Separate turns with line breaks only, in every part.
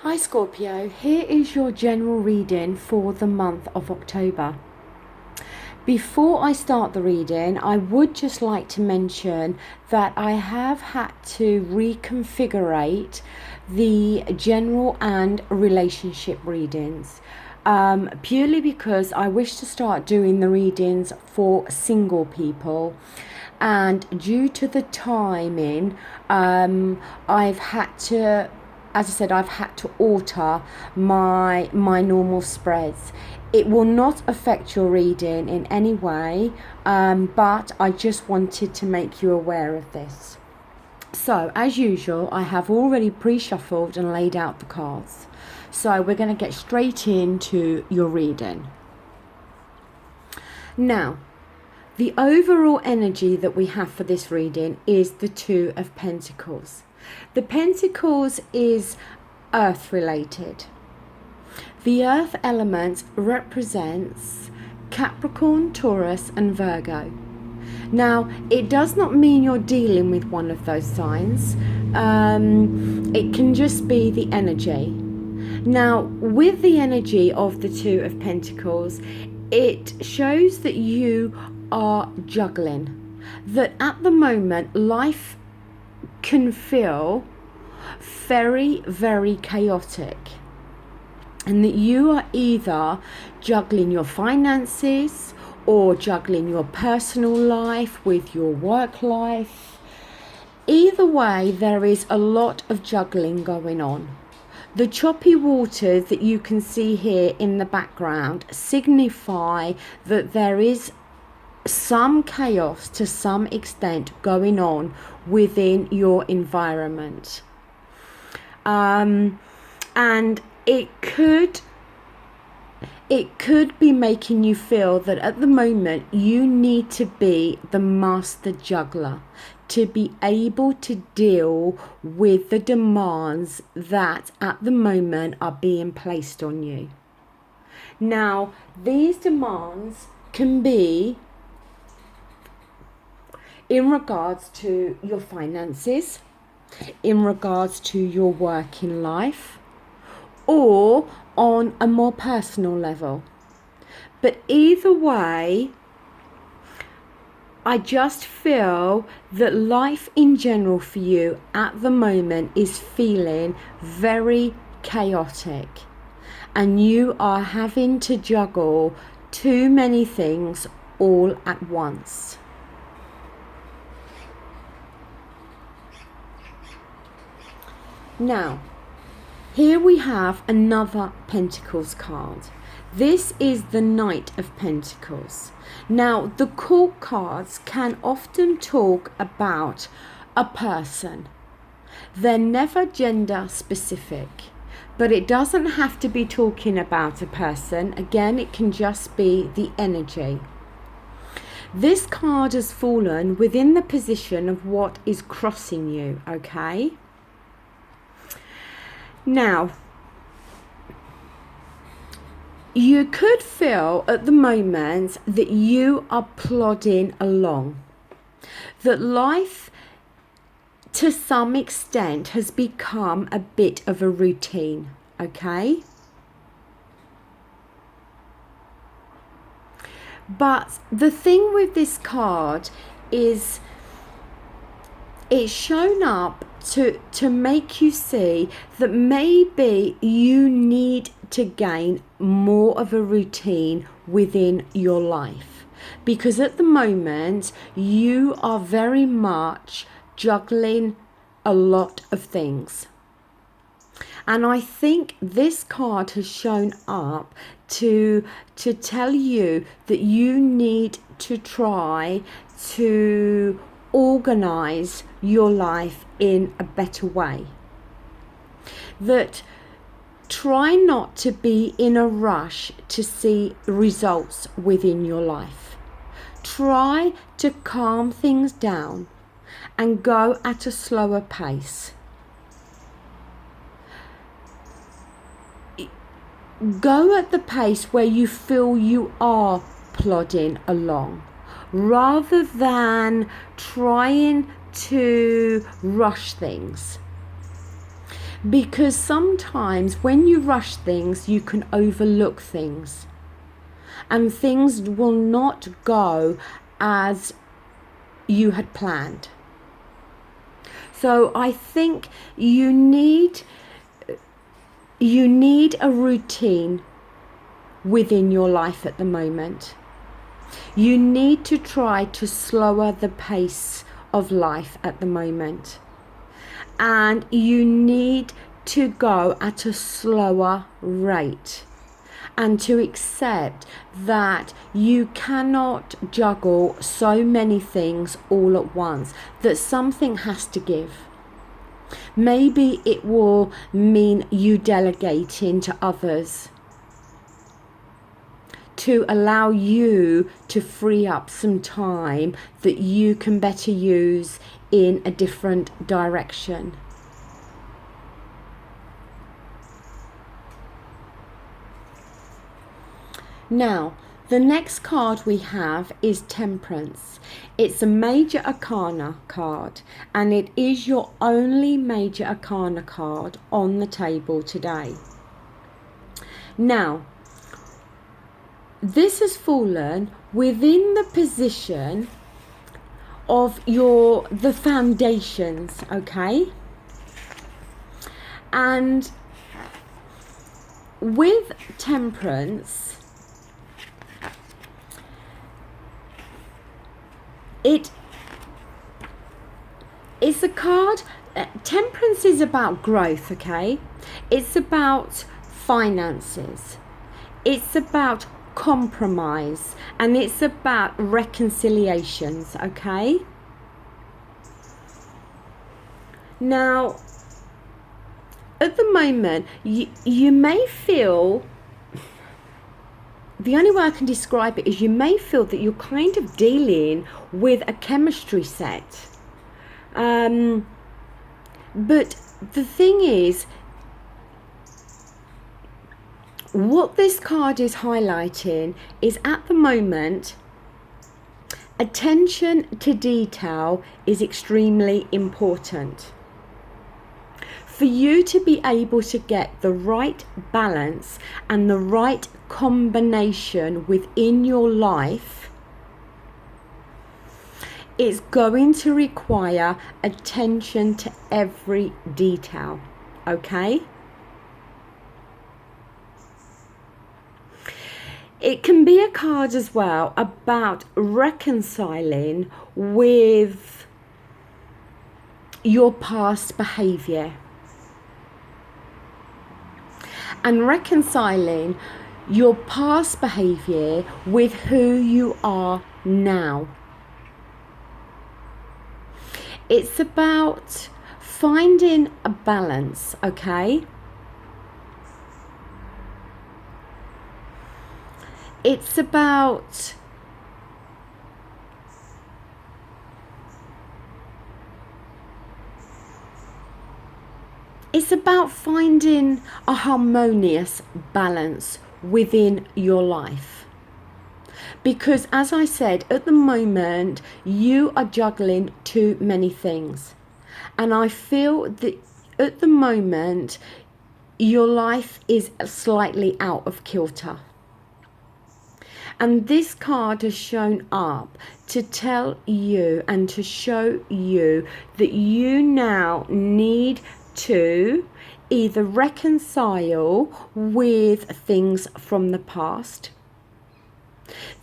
Hi Scorpio, here is your general reading for the month of October. Before I start the reading, I would just like to mention that I have had to reconfigure the general and relationship readings. Purely because I wish to start doing the readings for single people, and due to the timing, I've had to, as I said, I've had to alter my normal spreads. It will not affect your reading in any way, but I just wanted to make you aware of this. So, as usual, I have already pre-shuffled and laid out the cards. So we're going to get straight into your reading. Now, the overall energy that we have for this reading is the Two of Pentacles. The Pentacles is earth related. The earth element represents Capricorn, Taurus and Virgo. Now, it does not mean you're dealing with one of those signs. It can just be the energy. Now, with the energy of the Two of Pentacles, it shows that you are juggling. That at the moment, life can feel very, very chaotic. And that you are either juggling your finances or juggling your personal life with your work life. Either way, there is a lot of juggling going on. The choppy waters that you can see here in the background signify that there is some chaos to some extent going on within your environment. And it could be making you feel that at the moment you need to be the master juggler to be able to deal with the demands that at the moment are being placed on you. Now, these demands can be in regards to your finances, in regards to your working life, or on a more personal level. But either way, I just feel that life in general for you at the moment is feeling very chaotic, and you are having to juggle too many things all at once. Now, here we have another Pentacles card. This is the Knight of Pentacles. Now, the court cards can often talk about a person. They're never gender specific, but it doesn't have to be talking about a person. Again, it can just be the energy. This card has fallen within the position of what is crossing you, okay? Now, you could feel at the moment that you are plodding along, that life to some extent has become a bit of a routine, okay? But the thing with this card is it's shown up to make you see that maybe you need to gain more of a routine within your life, because at the moment you are very much juggling a lot of things. And I think this card has shown up to tell you that you need to try to organize your life in a better way. That try not to be in a rush to see results within your life. Try to calm things down and go at a slower pace. Go at the pace where you feel you are plodding along, rather than trying to rush things. Because sometimes when you rush things, you can overlook things, and things will not go as you had planned. So I think you need a routine within your life at the moment. You need to try to slower the pace of life at the moment. And you need to go at a slower rate, and to accept that you cannot juggle so many things all at once, that something has to give. Maybe it will mean you delegating to others to allow you to free up some time that you can better use in a different direction. Now, the next card we have is Temperance. It's a major arcana card, and it is your only major arcana card on the table today. Now, this has fallen within the position of the foundations, okay? And with Temperance, it's a card. Temperance is about growth, okay? It's about finances. It's about compromise, and it's about reconciliations, okay? Now, at the moment, you may feel, the only way I can describe it is you may feel that you're kind of dealing with a chemistry set. But the thing is, what this card is highlighting is, at the moment, attention to detail is extremely important. For you to be able to get the right balance and the right combination within your life, it's going to require attention to every detail, okay? It can be a card as well about reconciling with your past behaviour, and reconciling your past behaviour with who you are now. It's about finding a balance, okay? It's about finding a harmonious balance within your life. Because, as I said, at the moment, you are juggling too many things. And I feel that at the moment, your life is slightly out of kilter. And this card has shown up to tell you and to show you that you now need to either reconcile with things from the past,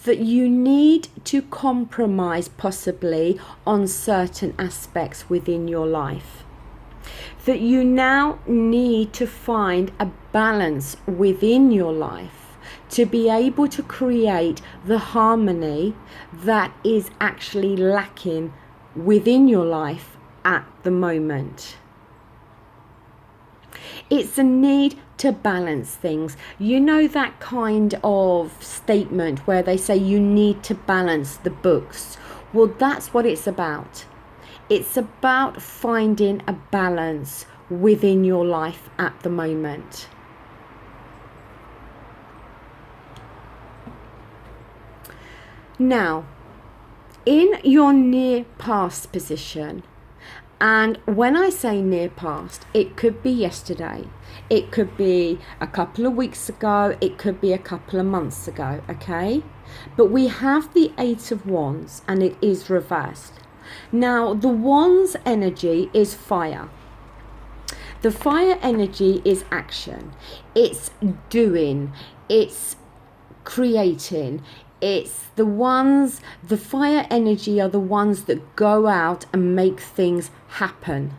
that you need to compromise possibly on certain aspects within your life, that you now need to find a balance within your life to be able to create the harmony that is actually lacking within your life at the moment. It's a need to balance things. You know that kind of statement where they say you need to balance the books? Well, that's what it's about. It's about finding a balance within your life at the moment. Now, in your near past position, And when I say near past, it could be yesterday, it could be a couple of weeks ago, it could be a couple of months ago, okay? But we have the Eight of Wands and it is reversed. Now, the Wands energy is fire. The fire energy is action. It's doing, it's creating. It's the fire energy are the ones that go out and make things happen.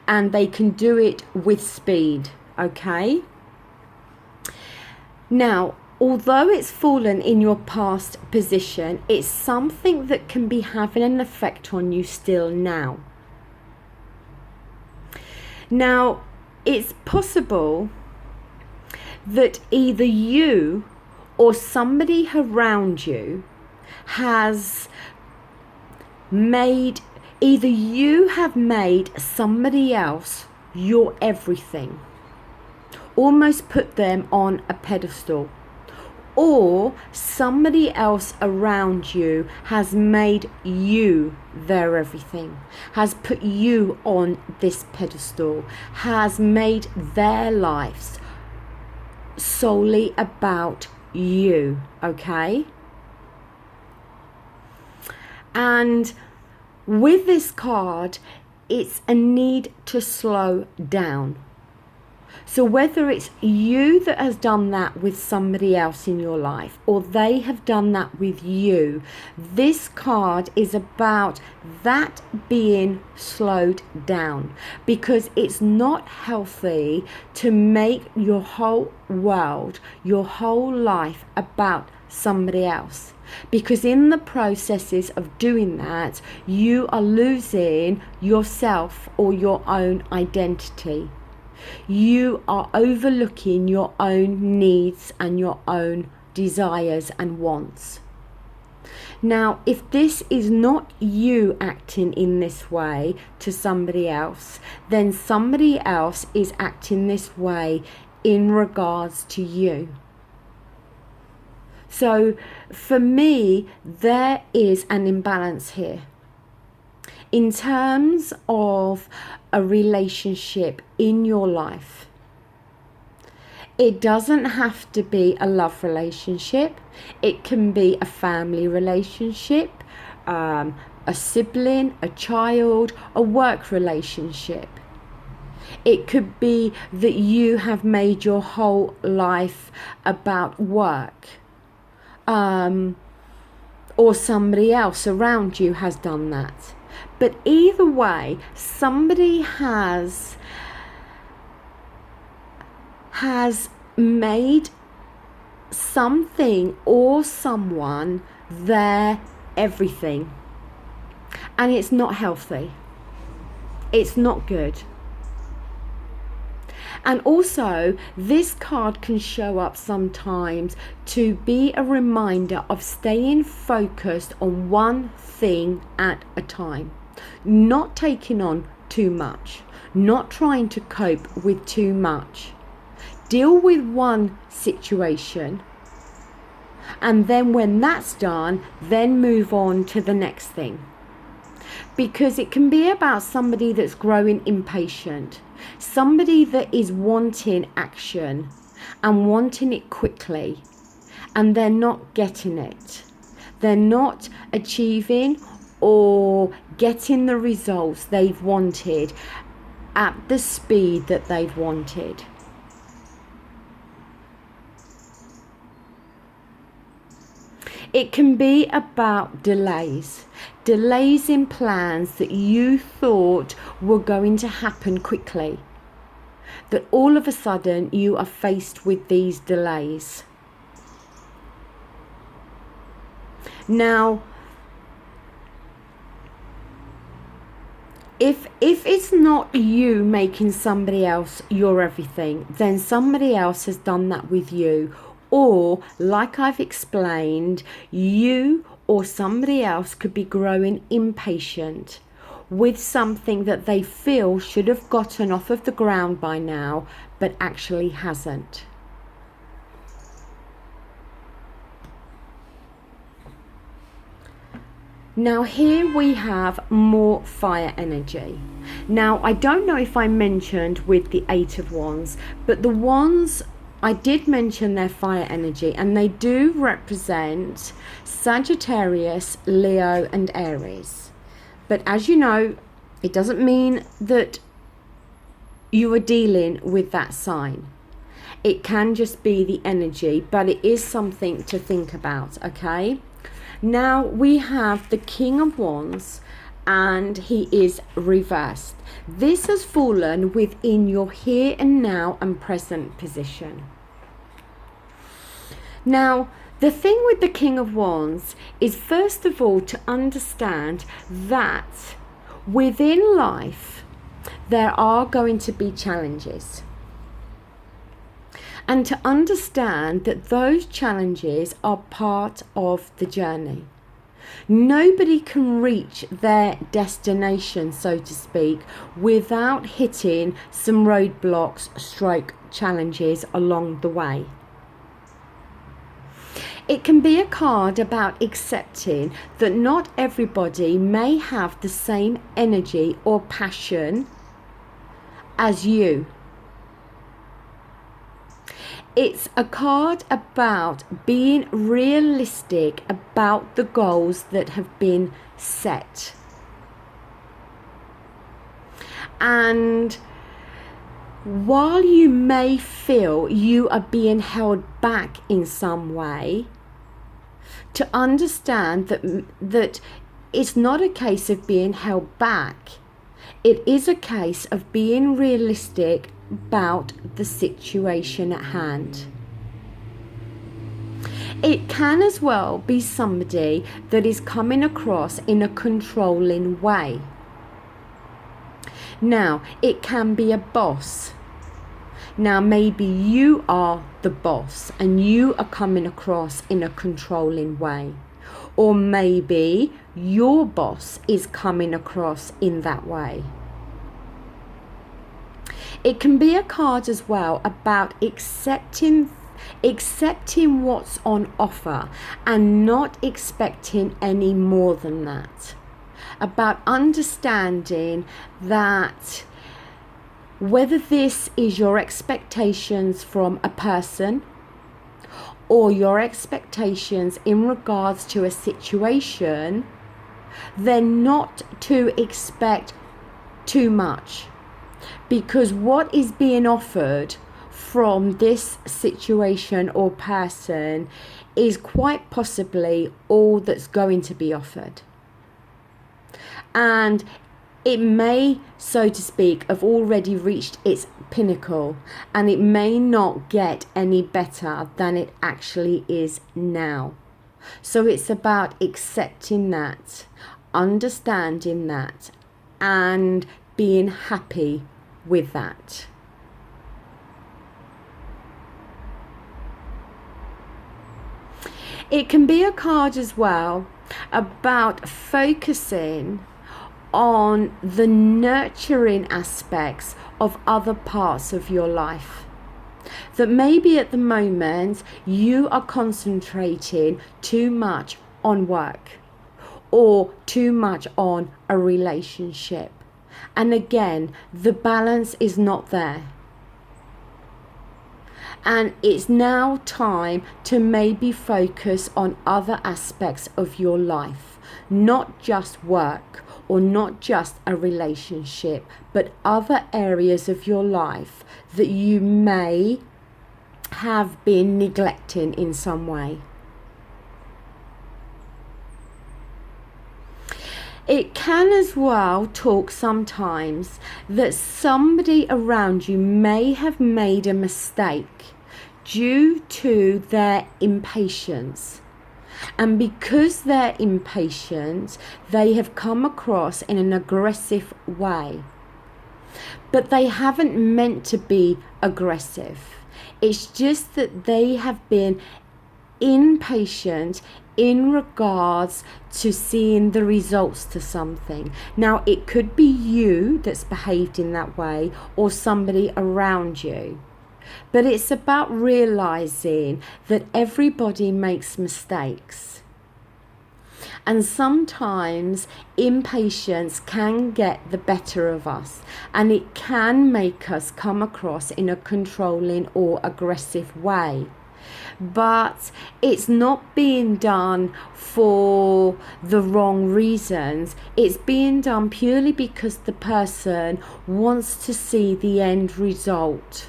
And they can do it with speed, okay? Now, although it's fallen in your past position, it's something that can be having an effect on you still now. Now, it's possible that either you or somebody around you has made, either you have made somebody else your everything, almost put them on a pedestal, or somebody else around you has made you their everything, has put you on this pedestal, has made their lives solely about you, okay? And with this card, it's a need to slow down. So whether it's you that has done that with somebody else in your life, or they have done that with you, this card is about that being slowed down, because it's not healthy to make your whole world, your whole life about somebody else. Because in the processes of doing that, you are losing yourself or your own identity. You are overlooking your own needs and your own desires and wants. Now, if this is not you acting in this way to somebody else, then somebody else is acting this way in regards to you. So for me, there is an imbalance here. In terms of a relationship in your life, it doesn't have to be a love relationship. It can be a family relationship, a sibling, a child, a work relationship. It could be that you have made your whole life about work. Or somebody else around you has done that. But either way, somebody has made something or someone their everything. And it's not healthy. It's not good. And also, this card can show up sometimes to be a reminder of staying focused on one thing at a time. Not taking on too much. Not trying to cope with too much. Deal with one situation. And then when that's done, then move on to the next thing. Because it can be about somebody that's growing impatient. Somebody that is wanting action and wanting it quickly, and they're not getting it. They're not achieving or getting the results they've wanted at the speed that they've wanted. It can be about delays. Delays in plans that you thought were going to happen quickly. That all of a sudden you are faced with these delays. Now, if it's not you making somebody else your everything, then somebody else has done that with you. Or, like I've explained, you or somebody else could be growing impatient with something that they feel should have gotten off of the ground by now, but actually hasn't. Now here we have more fire energy. Now I don't know if I mentioned with the Eight of Wands, but the Wands, I did mention their fire energy, and they do represent Sagittarius, Leo and Aries. But as you know, it doesn't mean that you are dealing with that sign. It can just be the energy, but it is something to think about, okay? Now we have the King of Wands, and he is reversed. This has fallen within your here and now and present position. Now, the thing with the King of Wands is, first of all, to understand that within life there are going to be challenges. And to understand that those challenges are part of the journey. Nobody can reach their destination, so to speak, without hitting some roadblocks, stroke challenges along the way. It can be a card about accepting that not everybody may have the same energy or passion as you. It's a card about being realistic about the goals that have been set. And while you may feel you are being held back in some way, to understand that it's not a case of being held back. It is a case of being realistic about the situation at hand. It can as well be somebody that is coming across in a controlling way. Now, it can be a boss. Now, maybe you are the boss and you are coming across in a controlling way. Or maybe your boss is coming across in that way. It can be a card as well about accepting what's on offer and not expecting any more than that. About understanding that whether this is your expectations from a person or your expectations in regards to a situation, then not to expect too much. Because what is being offered from this situation or person is quite possibly all that's going to be offered. And it may, so to speak, have already reached its pinnacle, and it may not get any better than it actually is now. So it's about accepting that, understanding that, and being happy with that. It can be a card as well about focusing on the nurturing aspects of other parts of your life. That maybe at the moment you are concentrating too much on work or too much on a relationship. And again, the balance is not there. And it's now time to maybe focus on other aspects of your life, not just work or not just a relationship, but other areas of your life that you may have been neglecting in some way. It can as well talk sometimes that somebody around you may have made a mistake due to their impatience. And because they're impatient, they have come across in an aggressive way. But they haven't meant to be aggressive. It's just that they have been impatient in regards to seeing the results to something. Now, it could be you that's behaved in that way or somebody around you. But it's about realizing that everybody makes mistakes. And sometimes impatience can get the better of us, and it can make us come across in a controlling or aggressive way. But it's not being done for the wrong reasons. It's being done purely because the person wants to see the end result.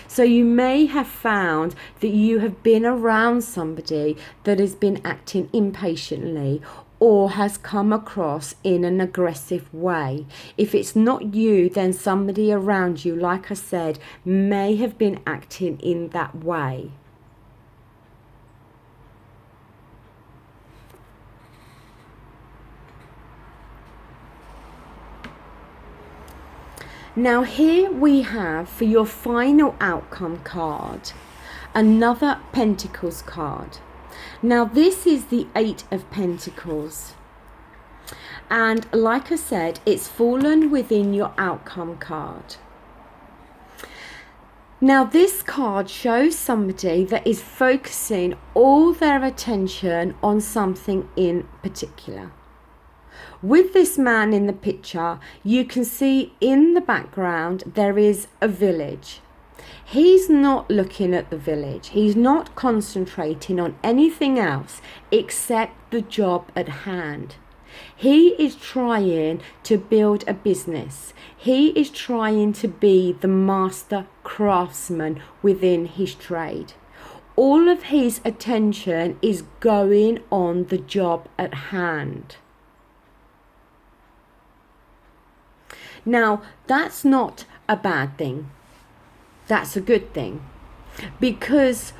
So you may have found that you have been around somebody that has been acting impatiently or has come across in an aggressive way. If it's not you, then somebody around you, like I said, may have been acting in that way. Now here we have, for your final outcome card, another Pentacles card. Now this is the Eight of Pentacles. And like I said, it's fallen within your outcome card. Now this card shows somebody that is focusing all their attention on something in particular. With this man in the picture, you can see in the background there is a village. He's not looking at the village. He's not concentrating on anything else except the job at hand. He is trying to build a business. He is trying to be the master craftsman within his trade. All of his attention is going on the job at hand. Now, that's not a bad thing. That's a good thing. Because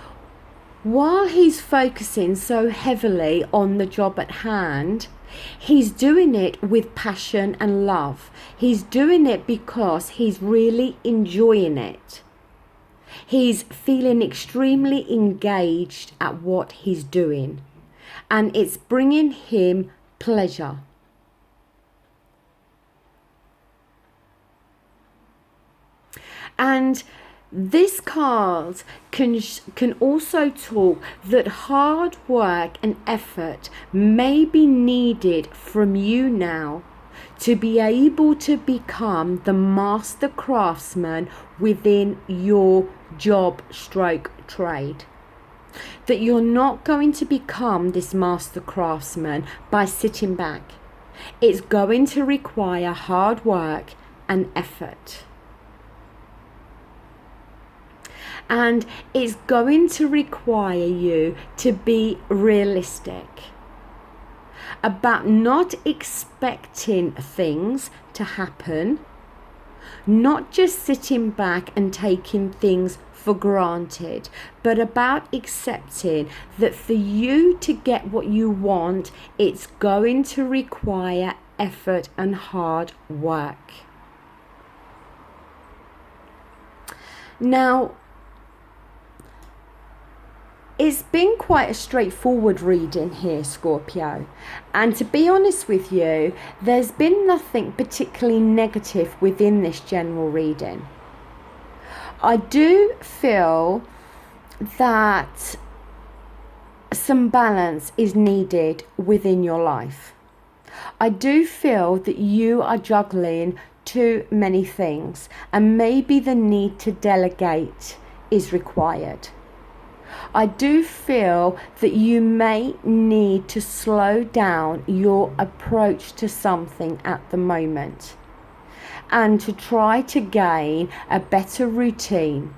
while he's focusing so heavily on the job at hand, he's doing it with passion and love. He's doing it because he's really enjoying it. He's feeling extremely engaged at what he's doing. And it's bringing him pleasure. And this card can also talk that hard work and effort may be needed from you now to be able to become the master craftsman within your job stroke trade. That you're not going to become this master craftsman by sitting back. It's going to require hard work and effort. And it's going to require you to be realistic about not expecting things to happen, not just sitting back and taking things for granted, but about accepting that for you to get what you want, it's going to require effort and hard work. Now, it's been quite a straightforward reading here, Scorpio. And to be honest with you, there's been nothing particularly negative within this general reading. I do feel that some balance is needed within your life. I do feel that you are juggling too many things, and maybe the need to delegate is required. I do feel that you may need to slow down your approach to something at the moment and to try to gain a better routine.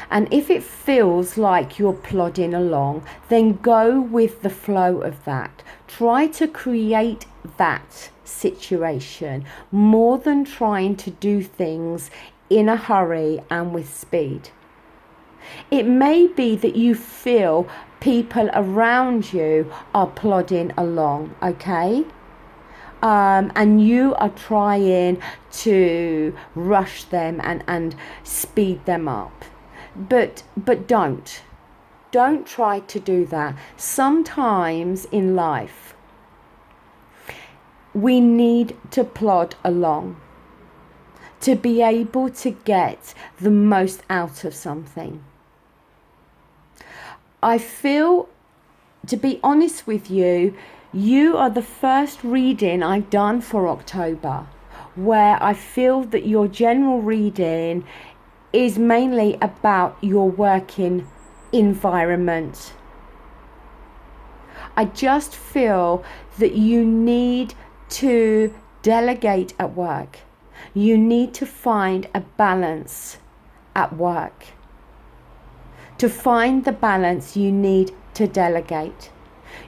And if it feels like you're plodding along, then go with the flow of that. Try to create that situation more than trying to do things in a hurry and with speed. It may be that you feel people around you are plodding along, okay? And you are trying to rush them and speed them up. But don't try to do that. Sometimes in life, we need to plod along to be able to get the most out of something. I feel to be honest with you, you are the first reading I've done for October where I feel that your general reading is mainly about your working environment. I just feel that you need to delegate at work. You need to find a balance at work. To find the balance, you need to delegate.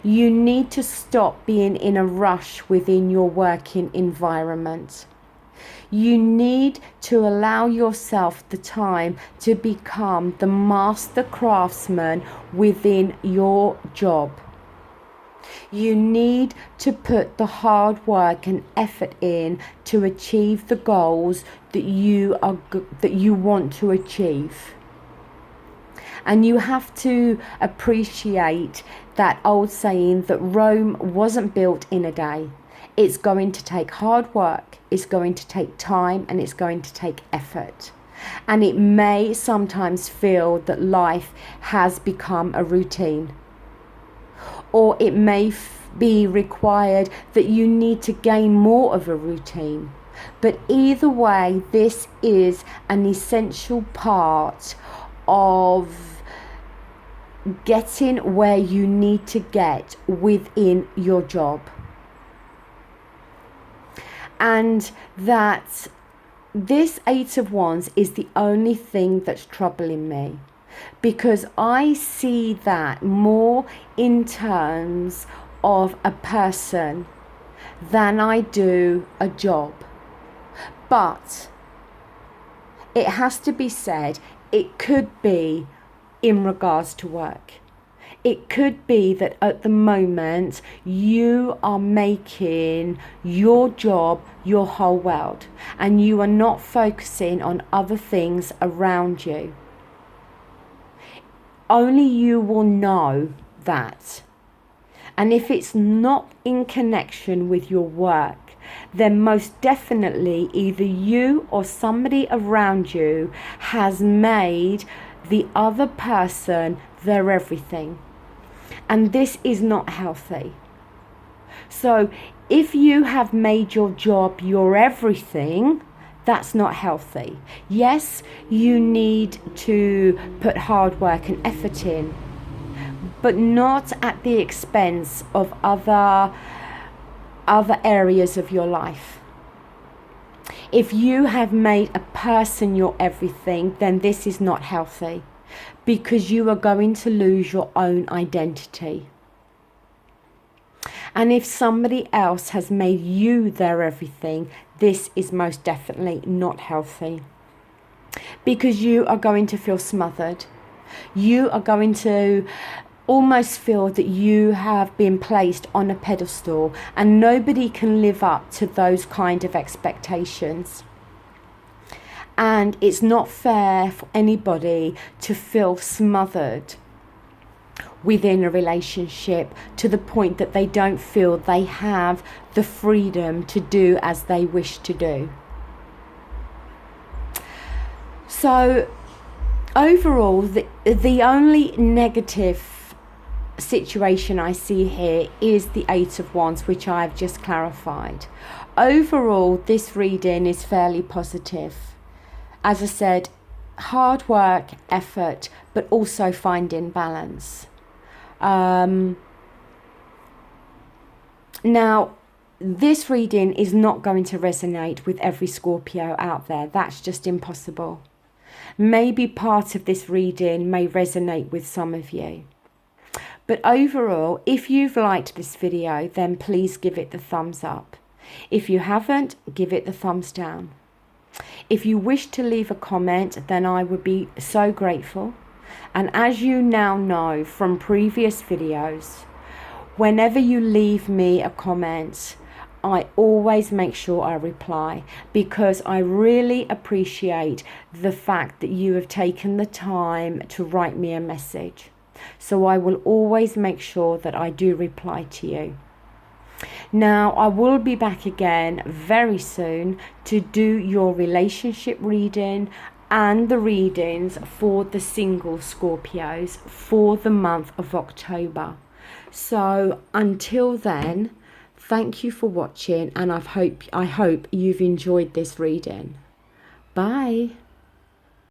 You need to stop being in a rush within your working environment. You need to allow yourself the time to become the master craftsman within your job. You need to put the hard work and effort in to achieve the goals that you want to achieve. And you have to appreciate that old saying that Rome wasn't built in a day. It's going to take hard work, it's going to take time, and it's going to take effort. And it may sometimes feel that life has become a routine. Or it may be required that you need to gain more of a routine. But either way, this is an essential part of getting where you need to get within your job. And that this Eight of Wands is the only thing that's troubling me, because I see that more in terms of a person than I do a job. But it has to be said, it could be in regards to work. It could be that at the moment you are making your job your whole world and you are not focusing on other things around you. Only you will know that. And if it's not in connection with your work, then most definitely either you or somebody around you has made the other person their everything. And this is not healthy. So if you have made your job your everything, that's not healthy. Yes, you need to put hard work and effort in, but not at the expense of other areas of your life. If you have made a person your everything, then this is not healthy, because you are going to lose your own identity. And if somebody else has made you their everything, this is most definitely not healthy, because you are going to feel smothered. You are going to almost feel that you have been placed on a pedestal and nobody can live up to those kind of expectations. And it's not fair for anybody to feel smothered within a relationship to the point that they don't feel they have the freedom to do as they wish to do. So overall, the only negative situation I see here is the Eight of Wands, which I've just clarified. Overall, this reading is fairly positive. As I said, hard work, effort, but also finding balance. Now, this reading is not going to resonate with every Scorpio out there. That's just impossible. Maybe part of this reading may resonate with some of you. But overall, if you've liked this video, then please give it the thumbs up. If you haven't, give it the thumbs down. If you wish to leave a comment, then I would be so grateful. And as you now know from previous videos, whenever you leave me a comment, I always make sure I reply, because I really appreciate the fact that you have taken the time to write me a message. So I will always make sure that I do reply to you. Now, I will be back again very soon to do your relationship reading and the readings for the single Scorpios for the month of October. So until then, thank you for watching, and I hope you've enjoyed this reading. Bye.